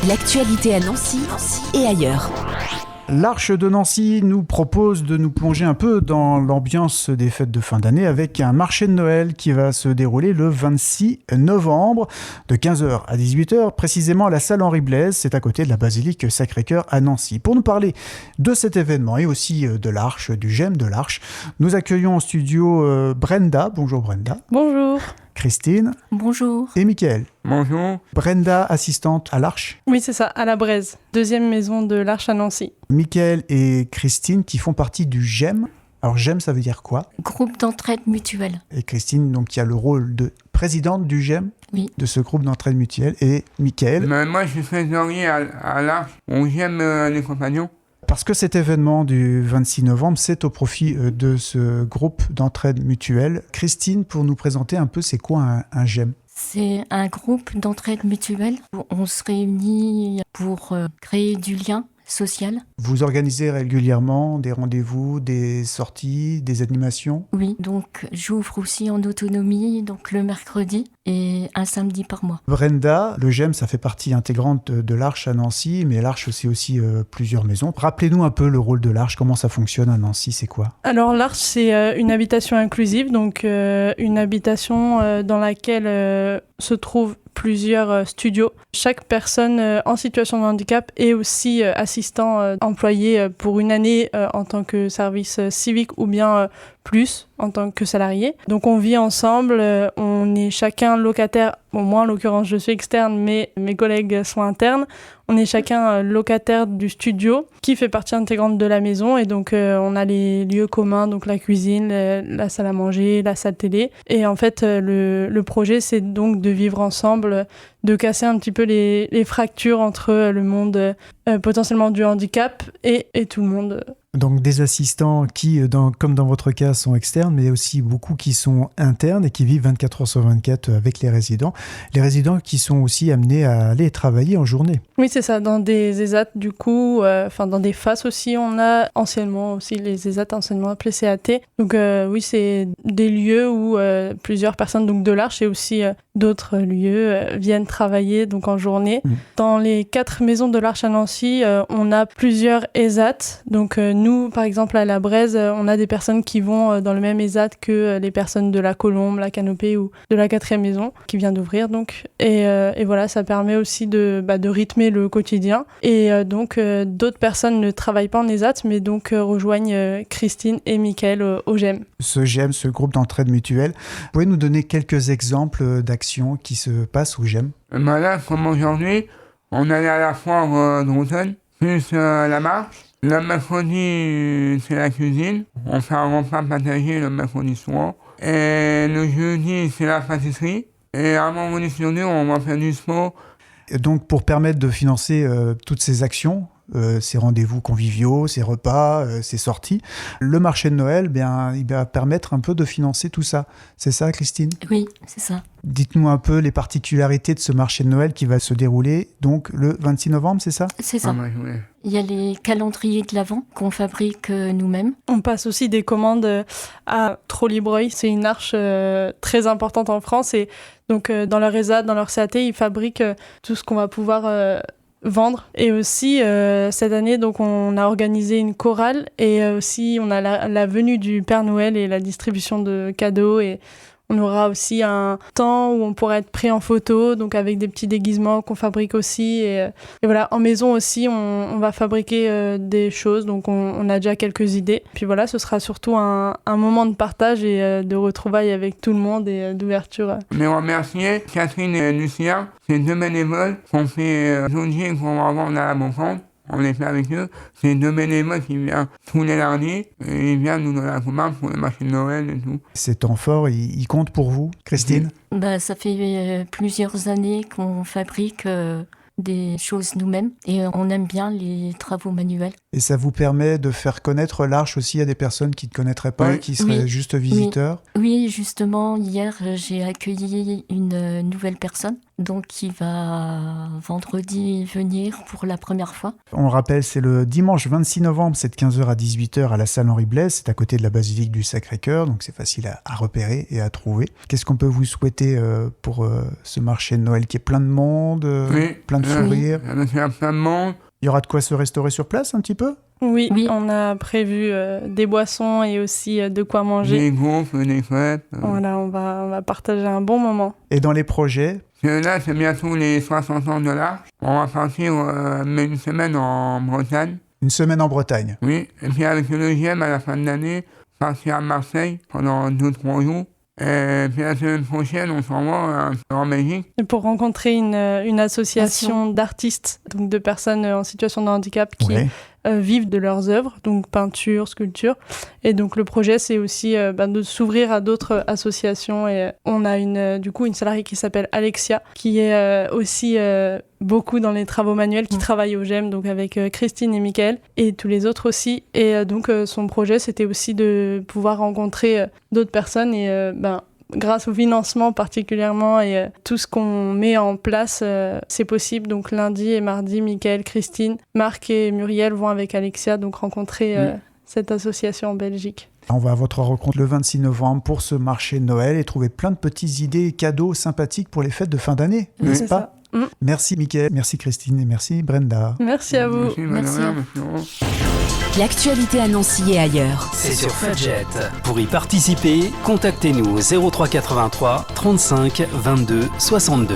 L'actualité à Nancy et ailleurs. L'Arche de Nancy nous propose de nous plonger un peu dans l'ambiance des fêtes de fin d'année avec un marché de Noël qui va se dérouler le 26 novembre de 15h à 18h, précisément à la salle Henri Blaise, c'est à côté de la basilique Sacré-Cœur à Nancy. Pour nous parler de cet événement et aussi de l'Arche, du GEM de l'Arche, nous accueillons en studio Brenda. Bonjour Brenda. Bonjour. Christine. Bonjour. Et Mickaël. Bonjour. Brenda, assistante à l'Arche. Oui, c'est ça, à la Braise, deuxième maison de l'Arche à Nancy. Mickaël et Christine qui font partie du GEM. Alors GEM, ça veut dire quoi ? Groupe d'entraide mutuelle. Et Christine, donc, qui a le rôle de présidente du GEM, Oui. de ce groupe d'entraide mutuelle. Et Mickaël, Moi, je suis trésorier à l'Arche. On j'aime les compagnons. parce que cet événement du 26 novembre, c'est au profit de ce groupe d'entraide mutuelle. Christine, pour nous présenter un peu, c'est quoi un GEM ? C'est un groupe d'entraide mutuelle où on se réunit pour créer du lien social. Vous organisez régulièrement des rendez-vous, des sorties, des animations ? Oui, donc j'ouvre aussi en autonomie, donc le mercredi et un samedi par mois. Brenda, le GEM, ça fait partie intégrante de l'Arche à Nancy, mais l'Arche, c'est aussi plusieurs maisons. Rappelez-nous un peu le rôle de l'Arche, comment ça fonctionne à Nancy, c'est quoi ? Alors l'Arche, c'est une habitation inclusive, donc une habitation dans laquelle se trouvent plusieurs studios. Chaque personne en situation de handicap est aussi assistant employé pour une année en tant que service civique ou bien plus en tant que salarié. Donc on vit ensemble, on est chacun locataire, bon moi en l'occurrence je suis externe mais mes collègues sont internes. On est chacun locataire du studio qui fait partie intégrante de la maison et donc on a les lieux communs, donc la cuisine, la salle à manger, la salle télé. Et en fait le projet c'est donc de vivre ensemble, de casser un petit peu les fractures entre le monde potentiellement du handicap et tout le monde. Donc des assistants qui, comme dans votre cas, sont externes, mais aussi beaucoup qui sont internes et qui vivent 24 heures sur 24 avec les résidents. Les résidents qui sont aussi amenés à aller travailler en journée. Oui, c'est ça, dans des ESAT du coup, dans des FAS aussi, on a anciennement aussi les ESAT, anciennement appelés CAT. Donc oui, c'est des lieux où plusieurs personnes donc de l'Arche et aussi d'autres lieux viennent travailler donc en journée. Dans les 4 maisons de l'Arche à Nancy, on a plusieurs ESAT. Donc nous, par exemple, à la Braise, on a des personnes qui vont dans le même ESAT que les personnes de la Colombe, la Canopée ou de la 4e maison qui vient d'ouvrir. Donc. Et voilà, ça permet aussi de rythmer le quotidien. Et donc, d'autres personnes ne travaillent pas en ESAT, mais donc rejoignent Christine et Mickaël au GEM. Ce GEM, ce groupe d'entraide mutuelle, vous pouvez nous donner quelques exemples d'actions qui se passent au GEM ? Là, comme aujourd'hui, on allait à la foire d'Automne, plus la marche. Le mercredi, c'est la cuisine. On fait un repas partagé le mercredi soir. Et le jeudi, c'est la pâtisserie. Et à un moment donné sur deux, on va faire du sport. Et donc, pour permettre de financer toutes ces actions, ces rendez-vous conviviaux, ces repas, ces sorties, le marché de Noël, il va permettre un peu de financer tout ça. C'est ça, Christine ? Oui, c'est ça. Dites-nous un peu les particularités de ce marché de Noël qui va se dérouler donc le 26 novembre, c'est ça ? C'est ça. Ouais. Il y a les calendriers de l'Avent qu'on fabrique nous-mêmes. On passe aussi des commandes à Trolley-Breuil. C'est une arche très importante en France. Et donc, dans leur ESAT, dans leur CAT, ils fabriquent tout ce qu'on va pouvoir vendre. Et aussi, cette année, donc, on a organisé une chorale. Et aussi, on a la venue du Père Noël et la distribution de cadeaux. Et on aura aussi un temps où on pourra être pris en photo, donc avec des petits déguisements qu'on fabrique aussi. Et voilà, en maison aussi, on va fabriquer des choses, donc on a déjà quelques idées. Puis voilà, ce sera surtout un moment de partage et de retrouvailles avec tout le monde et d'ouverture. Mais on remercie Catherine et Lucia, ces 2 bénévoles qu'on fait aujourd'hui et qu'on va vendre à la Beaufort. On est fait avec eux. C'est 2 bénévoles qui viennent tous les lundis et ils viennent nous donner la commande pour le marché de Noël et tout. Ces temps forts, ils comptent pour vous, Christine ? Ça fait plusieurs années qu'on fabrique des choses nous-mêmes et on aime bien les travaux manuels. Et ça vous permet de faire connaître l'Arche aussi à des personnes qui ne connaîtraient pas, Oui. qui seraient Oui. juste visiteurs. Oui, justement, hier, j'ai accueilli une nouvelle personne, donc qui va vendredi venir pour la première fois. On rappelle, c'est le dimanche 26 novembre, c'est de 15h à 18h à la salle Henri Blaise, c'est à côté de la basilique du Sacré-Cœur, donc c'est facile à repérer et à trouver. Qu'est-ce qu'on peut vous souhaiter pour ce marché de Noël qui est plein de monde, Oui. plein de sourires? Il y a plein de monde. Il y aura de quoi se restaurer sur place un petit peu? Oui, Oui. on a prévu des boissons et aussi de quoi manger. Des groupes, des fêtes. Voilà, on va partager un bon moment. Et dans les projets, Là, c'est bientôt les 60 ans de l'Arche. On va partir une semaine en Bretagne. une semaine en Bretagne. Oui. Et puis avec le deuxième, à la fin de l'année, partir à Marseille pendant 2-3 jours. Et puis la semaine prochaine, on s'en va en Belgique. Et pour rencontrer une association d'artistes, donc de personnes en situation de handicap qui Ouais. Vivent de leurs œuvres, donc peinture, sculpture. Et donc le projet, c'est aussi de s'ouvrir à d'autres associations. Et on a du coup une salariée qui s'appelle Alexia, qui est aussi beaucoup dans les travaux manuels, qui travaille au GEM, donc avec Christine et Mickaël, et tous les autres aussi. Et donc son projet, c'était aussi de pouvoir rencontrer d'autres personnes et grâce au financement particulièrement et tout ce qu'on met en place, c'est possible. Donc lundi et mardi, Mickaël, Christine, Marc et Muriel vont avec Alexia donc rencontrer cette association en Belgique. On va à votre rencontre le 26 novembre pour ce marché de Noël et trouver plein de petits idées et cadeaux sympathiques pour les fêtes de fin d'année, n'est-ce C'est pas? ça. Merci Mickaël, merci Christine et merci Brenda. Merci à vous. Merci, Merci. madame, merci. L'actualité à Nancy et ailleurs. C'est sur Fudget. Pour y participer, contactez-nous au 03 83 35 22 62.